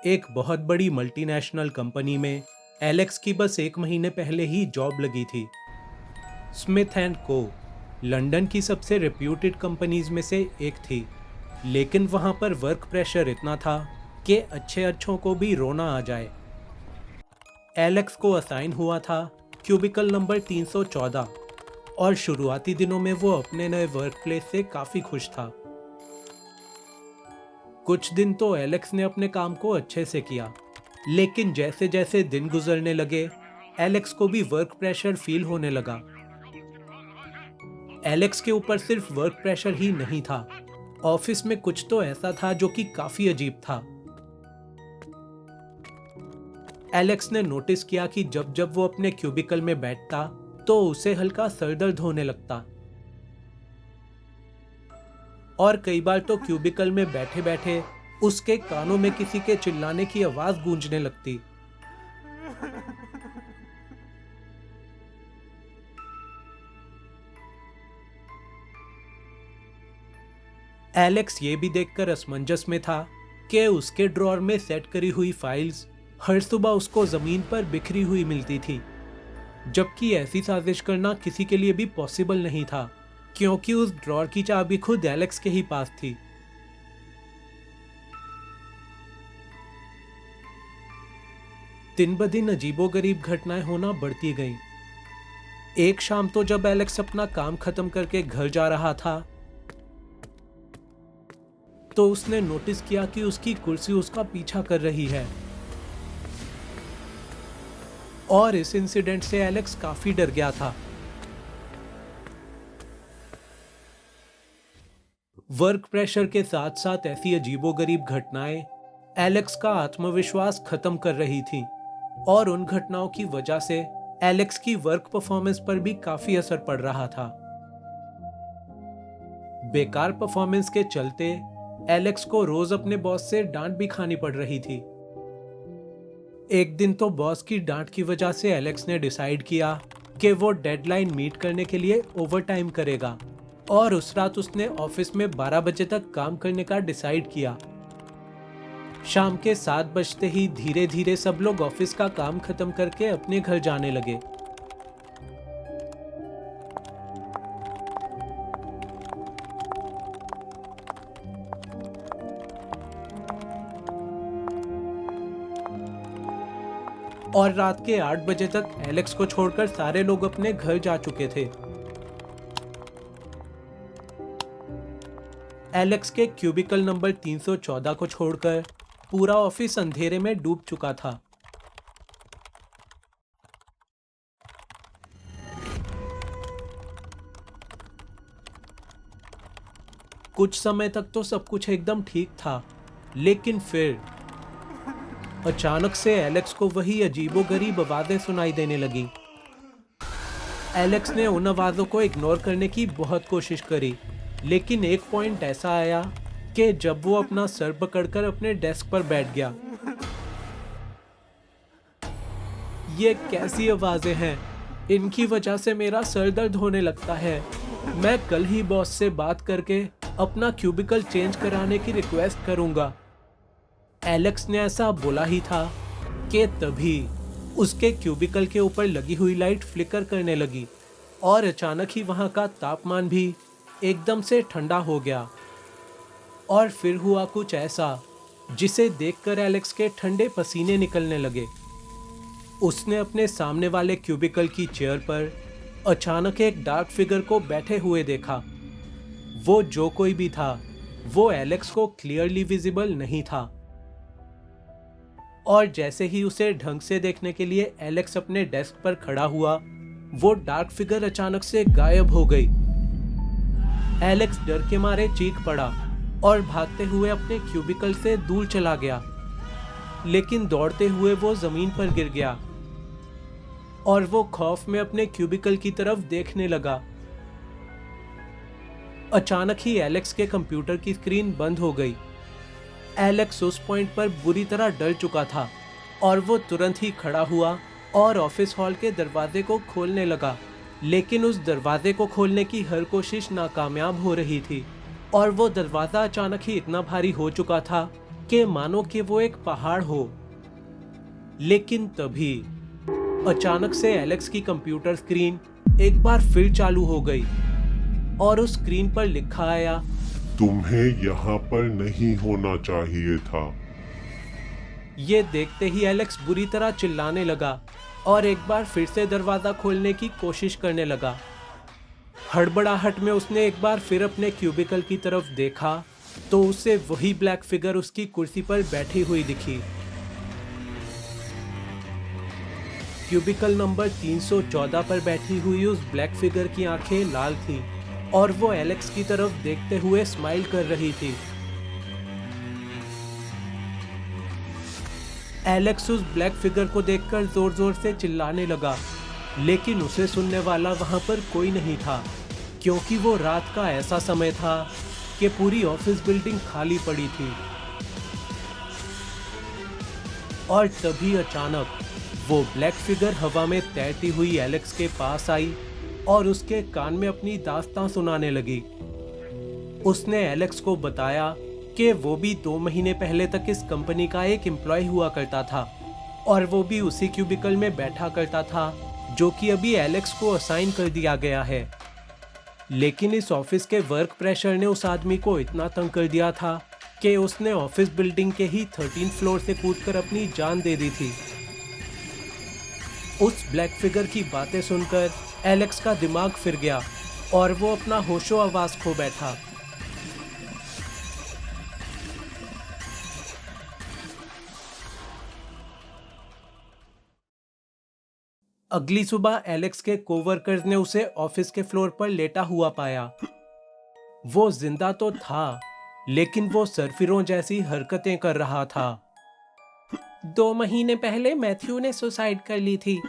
एक बहुत बड़ी मल्टीनेशनल कंपनी में एलेक्स की बस 1 महीने पहले ही जॉब लगी थी। स्मिथ एंड को लंदन की सबसे रेप्यूटेड कंपनीज में से एक थी, लेकिन वहां पर वर्क प्रेशर इतना था कि अच्छे अच्छों को भी रोना आ जाए। एलेक्स को असाइन हुआ था क्यूबिकल नंबर 314 और शुरुआती दिनों में वो अपने नए वर्क प्लेस से काफ़ी खुश था। कुछ दिन तो एलेक्स ने अपने काम को अच्छे से किया, लेकिन जैसे जैसे दिन गुजरने लगे एलेक्स को भी वर्क प्रेशर फील होने लगा। एलेक्स के ऊपर सिर्फ वर्क प्रेशर ही नहीं था, ऑफिस में कुछ तो ऐसा था जो कि काफी अजीब था। एलेक्स ने नोटिस किया कि जब जब वो अपने क्यूबिकल में बैठता तो उसे हल्का सर दर्द होने लगता, और कई बार तो क्यूबिकल में बैठे बैठे उसके कानों में किसी के चिल्लाने की आवाज गूंजने लगती। एलेक्स ये भी देखकर असमंजस में था कि उसके ड्रॉअर में सेट करी हुई फाइल्स हर सुबह उसको जमीन पर बिखरी हुई मिलती थी, जबकि ऐसी साजिश करना किसी के लिए भी पॉसिबल नहीं था, क्योंकि उस ड्रॉअर की चाबी खुद एलेक्स के ही पास थी। दिन ब दिन अजीबोगरीब घटनाएं होना बढ़ती गईं। एक शाम तो जब एलेक्स अपना काम खत्म करके घर जा रहा था तो उसने नोटिस किया कि उसकी कुर्सी उसका पीछा कर रही है, और इस इंसिडेंट से एलेक्स काफी डर गया था। वर्क प्रेशर के साथ साथ ऐसी अजीबोगरीब घटनाएं एलेक्स का आत्मविश्वास खत्म कर रही थीं, और उन घटनाओं की वजह से एलेक्स की वर्क परफॉर्मेंस पर भी काफी असर पड़ रहा था। बेकार परफॉर्मेंस के चलते एलेक्स को रोज अपने बॉस से डांट भी खानी पड़ रही थी। एक दिन तो बॉस की डांट की वजह से एलेक्स ने डिसाइड किया कि वो डेडलाइन मीट करने के लिए ओवरटाइम करेगा, और उस रात उसने ऑफिस में 12 बजे तक काम करने का डिसाइड किया। शाम के 7 बजते ही धीरे धीरे सब लोग ऑफिस का काम खत्म करके अपने घर जाने लगे। और रात के 8 बजे तक एलेक्स को छोड़कर सारे लोग अपने घर जा चुके थे। एलेक्स के क्यूबिकल नंबर 314 को छोड़कर पूरा ऑफिस अंधेरे में डूब चुका था। कुछ समय तक तो सब कुछ एकदम ठीक था, लेकिन फिर अचानक से एलेक्स को वही अजीबोगरीब आवाजें सुनाई देने लगी। एलेक्स ने उन आवाजों को इग्नोर करने की बहुत कोशिश करी, लेकिन एक पॉइंट ऐसा आया कि जब वो अपना सर पकड़कर अपने डेस्क पर बैठ गया। ये कैसी आवाजें हैं? इनकी वजह से मेरा सर दर्द होने लगता है। मैं कल ही बॉस से बात करके अपना क्यूबिकल चेंज कराने की रिक्वेस्ट करूंगा। एलेक्स ने ऐसा बोला ही था कि तभी उसके क्यूबिकल के ऊपर लगी हुई लाइट फ्लिकर करने लगी, और अचानक ही वहां का तापमान भी एकदम से ठंडा हो गया। और फिर हुआ कुछ ऐसा जिसे देखकर एलेक्स के ठंडे पसीने निकलने लगे। उसने अपने सामने वाले क्यूबिकल की चेयर पर अचानक एक डार्क फिगर को बैठे हुए देखा। वो जो कोई भी था, वो एलेक्स को क्लियरली विजिबल नहीं था, और जैसे ही उसे ढंग से देखने के लिए एलेक्स अपने डेस्क पर खड़ा हुआ, वो डार्क फिगर अचानक से गायब हो गई। एलेक्स डर के मारे चीख पड़ा और भागते हुए अपने क्यूबिकल से दूर चला गया, लेकिन दौड़ते हुए वो जमीन पर गिर गया, और वो खौफ में अपने क्यूबिकल की तरफ देखने लगा। अचानक ही एलेक्स के कंप्यूटर की स्क्रीन बंद हो गई। एलेक्स उस पॉइंट पर बुरी तरह डर चुका था, और वो तुरंत ही खड़ा हुआ और ऑफिस हॉल के दरवाजे को खोलने लगा, लेकिन उस दरवाजे को खोलने की हर कोशिश नाकामयाब हो रही थी, और वो दरवाजा अचानक ही इतना भारी हो चुका था कि मानो कि वो एक पहाड़ हो। लेकिन तभी अचानक से एलेक्स की कंप्यूटर स्क्रीन एक बार फिर चालू हो गई और उस स्क्रीन पर लिखा आया, तुम्हें यहाँ पर नहीं होना चाहिए था। ये देखते ही एलेक्स बुरी तरह चिल्लाने लगा और एक बार फिर से दरवाजा खोलने की कोशिश करने लगा। हड़बड़ाहट में उसने एक बार फिर अपने क्यूबिकल की तरफ देखा तो उसे वही ब्लैक फिगर उसकी कुर्सी पर बैठी हुई दिखी। क्यूबिकल नंबर 314 पर बैठी हुई उस ब्लैक फिगर की आंखें लाल थीं और वो एलेक्स की तरफ देखते हुए स्माइल कर रही थी। एलेक्स उस ब्लैक फिगर को देखकर जोर जोर से चिल्लाने लगा, लेकिन उसे सुनने वाला वहां पर कोई नहीं था, क्योंकि वो रात का ऐसा समय था कि पूरी ऑफिस बिल्डिंग खाली पड़ी थी। और तभी अचानक वो ब्लैक फिगर हवा में तैरती हुई एलेक्स के पास आई और उसके कान में अपनी दास्तां सुनाने लगी। उसने एलेक्स को बताया कि वो भी 2 महीने पहले तक इस कंपनी का एक एम्प्लॉय हुआ करता था और वो भी उसी क्यूबिकल में बैठा करता था जो कि अभी एलेक्स को असाइन कर दिया गया है। लेकिन इस ऑफिस के वर्क प्रेशर ने उस आदमी को इतना तंग कर दिया था कि उसने ऑफिस बिल्डिंग के ही 13 फ्लोर से कूदकर अपनी जान दे दी थी। उस ब्लैक फिगर की बातें सुनकर एलेक्स का दिमाग फिर गया और वो अपना होशो हवास खो बैठा। अगली सुबह एलेक्स के कोवर्कर्स ने उसे ऑफिस के फ्लोर पर लेटा हुआ पाया। वो जिंदा तो था, लेकिन वो सरफिरों जैसी हरकतें कर रहा था। 2 महीने पहले मैथ्यू ने सुसाइड कर ली थी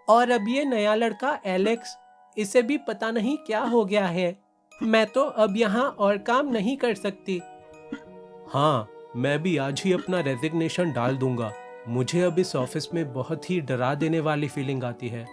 और अब ये नया लड़का एलेक्स, इसे भी पता नहीं क्या हो गया है। मैं तो अब यहाँ और काम नहीं कर सकती। हाँ, मैं भी आज ही अपना रेजिग्नेशन डाल दूंगा। मुझे अब इस ऑफिस में बहुत ही डरा देने वाली फीलिंग आती है।